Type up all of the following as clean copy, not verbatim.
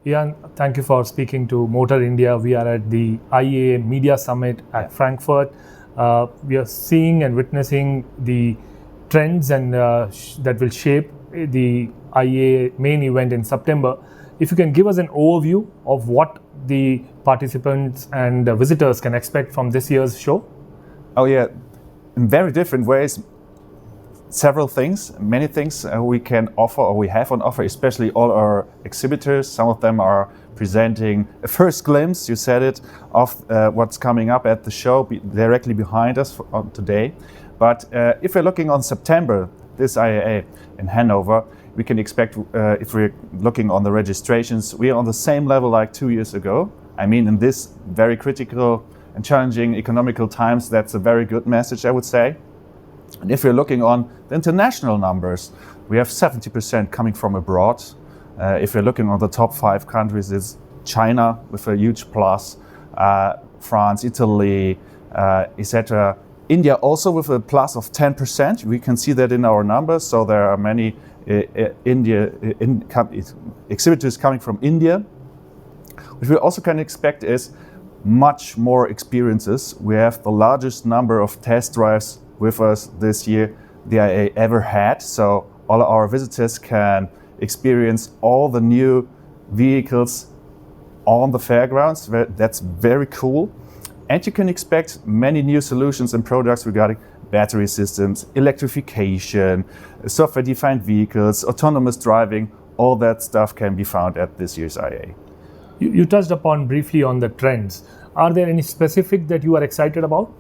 Jan, thank you for speaking to Motorindia. We are at the IAA Media Summit at Frankfurt. We are seeing and witnessing the trends and that will shape the IAA main event in September. If you can give us an overview of what the participants and visitors can expect from this year's show. Oh yeah, in very different ways. Several things, many things we can offer or we have on offer, especially all our exhibitors. Some of them are presenting a first glimpse, you said it, of what's coming up at the show directly behind us today. But if we're looking on September, this IAA in Hanover, we can expect, if we're looking on the registrations, we are on the same level like 2 years ago. I mean, in this very critical and challenging economical times, that's a very good message, I would say. And if we're looking on the international numbers, we have 70% coming from abroad. If we're looking on the top 5 countries, it's China with a huge plus, France, Italy, etc. India also with a plus of 10%. We can see that in our numbers. So there are many exhibitors coming from India. What we also can expect is much more experiences. We have the largest number of test drives with us this year the IAA ever had. So all our visitors can experience all the new vehicles on the fairgrounds. That's very cool. And you can expect many new solutions and products regarding battery systems, electrification, software-defined vehicles, autonomous driving. All that stuff can be found at this year's IAA. You touched upon briefly on the trends. Are there any specific that you are excited about?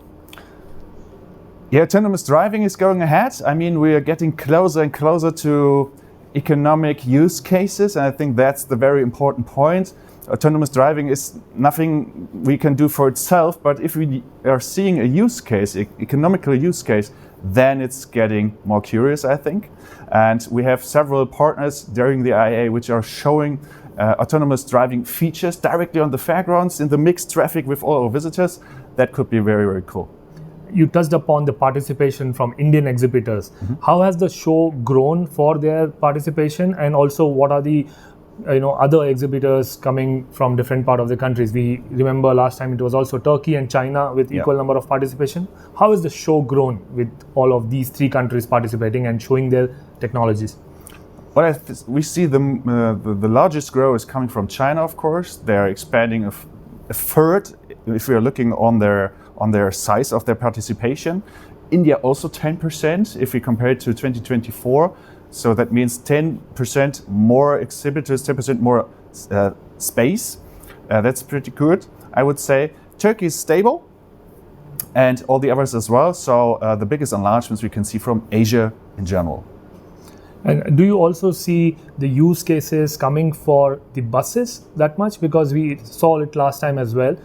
Yeah, autonomous driving is going ahead. I mean, we are getting closer and closer to economic use cases, and I think that's the very important point. Autonomous driving is nothing we can do for itself, but if we are seeing a use case, economical use case, then it's getting more curious, I think. And we have several partners during the IAA which are showing autonomous driving features directly on the fairgrounds in the mixed traffic with all our visitors. That could be very, very cool. You touched upon the participation from Indian exhibitors. Mm-hmm. How has the show grown for their participation, and also what are the other exhibitors coming from different part of the countries? We remember last time it was also Turkey and China with equal number of participation. How has the show grown with all of these 3 countries participating and showing their technologies? Well, we see the largest growth is coming from China, of course. They're expanding a third if we are looking on their size of their participation. India also 10% if we compare it to 2024. So that means 10% more exhibitors, 10% more space. That's pretty good, I would say. Turkey is stable, and all the others as well. So the biggest enlargements we can see from Asia in general. And do you also see the use cases coming for the buses that much? Because we saw it last time as well.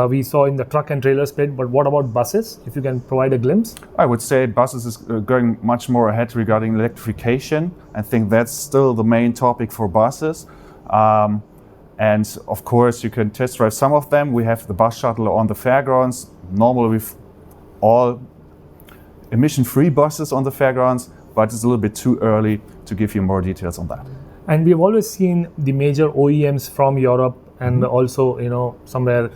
We saw in the truck and trailer split, but what about buses? If you can provide a glimpse. I would say buses is going much more ahead regarding electrification. I think that's still the main topic for buses. And of course, you can test drive some of them. We have the bus shuttle on the fairgrounds. Normally with all emission-free buses on the fairgrounds, but it's a little bit too early to give you more details on that. And we've always seen the major OEMs from Europe and also, somewhere,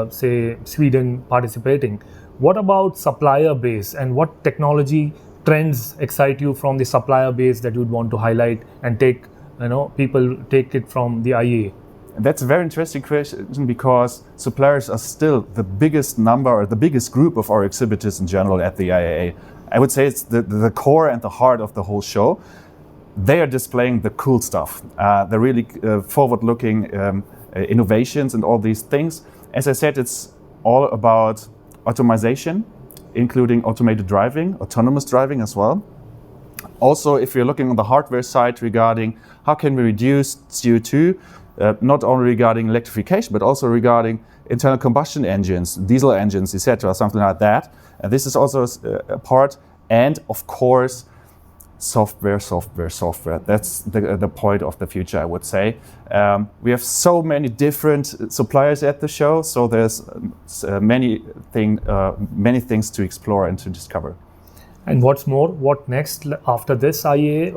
say Sweden participating. What about supplier base, and what technology trends excite you from the supplier base that you'd want to highlight and people take it from the IAA? That's a very interesting question, because suppliers are still the biggest number or the biggest group of our exhibitors in general at the IAA. I would say it's the core and the heart of the whole show. They are displaying the cool stuff, the really forward-looking innovations and all these things. As I said, it's all about automation, including automated driving, autonomous driving as well. Also, if you're looking on the hardware side regarding how can we reduce CO2, not only regarding electrification, but also regarding internal combustion engines, diesel engines, etc., something like that. And this is also a part. And of course, software. That's the point of the future, I would say. We have so many different suppliers at the show, so there's many things to explore and to discover. And what's more, what next after this IAA?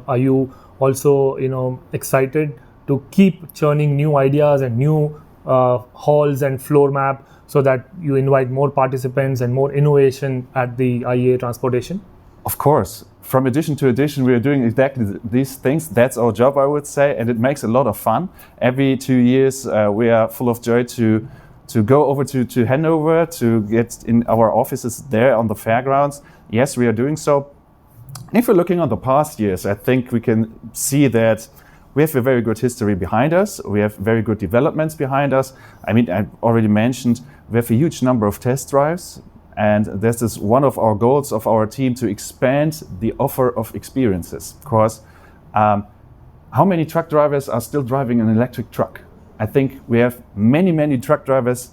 Are you also excited to keep churning new ideas and new halls and floor map so that you invite more participants and more innovation at the IAA Transportation? Of course. From edition to edition, we are doing exactly these things. That's our job, I would say, and it makes a lot of fun. Every 2 years, we are full of joy to go over to Hanover, to get in our offices there on the fairgrounds. Yes, we are doing so. And if we're looking on the past years, I think we can see that we have a very good history behind us. We have very good developments behind us. I mean, I already mentioned we have a huge number of test drives. And this is one of our goals of our team, to expand the offer of experiences. Because how many truck drivers are still driving an electric truck? I think we have many truck drivers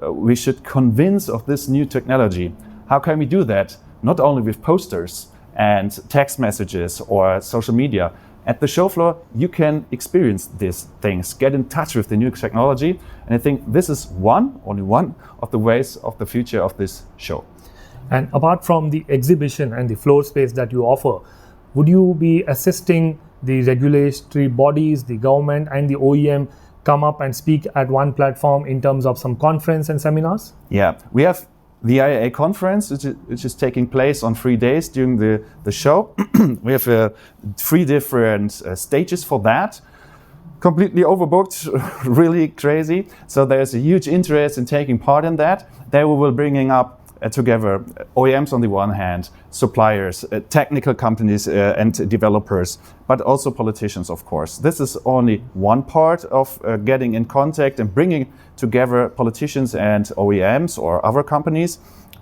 we should convince of this new technology. How can we do that? Not only with posters and text messages or social media. At the show floor, you can experience these things, get in touch with the new technology. And I think this is only one of the ways of the future of this show. And apart from the exhibition and the floor space that you offer, would you be assisting the regulatory bodies, the government and the OEM come up and speak at one platform in terms of some conference and seminars? Yeah, we have the IAA Conference, which is taking place on 3 days during the show. We have 3 different stages for that. Completely overbooked, really crazy. So there's a huge interest in taking part in that. There we will bringing up together OEMs on the one hand, suppliers, technical companies and developers, but also politicians, of course. This is only one part of getting in contact and bringing together politicians and OEMs or other companies.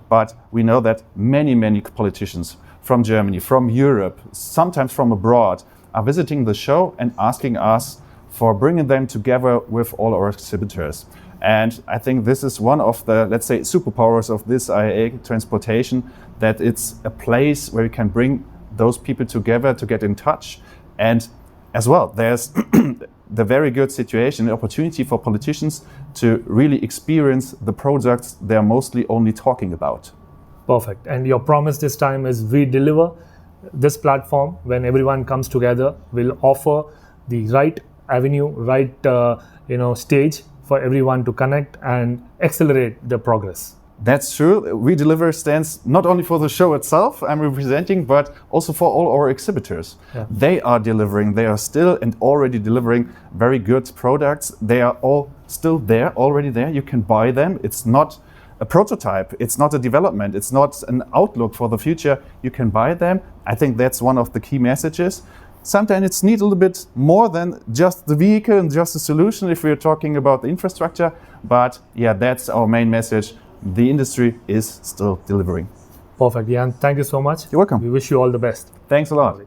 But we know that many politicians from Germany, from Europe, sometimes from abroad, are visiting the show and asking us for bringing them together with all our exhibitors. And I think this is one of the, let's say, superpowers of this IAA Transportation, that it's a place where you can bring those people together to get in touch. And as well, there's the very good situation, the opportunity for politicians to really experience the products they're mostly only talking about. Perfect. And your promise this time is we deliver this platform when everyone comes together. We'll offer the right avenue, right stage for everyone to connect and accelerate the progress. That's true. We deliver stands not only for the show itself I'm representing, but also for all our exhibitors. Yeah. They are delivering, they are still and already delivering very good products. They are all still there, already there. You can buy them. It's not a prototype, it's not a development, it's not an outlook for the future. You can buy them. I think that's one of the key messages. Sometimes it's need a little bit more than just the vehicle and just the solution if we're talking about the infrastructure. But yeah, that's our main message. The industry is still delivering. Perfect, Jan. Thank you so much. You're welcome. We wish you all the best. Thanks a lot.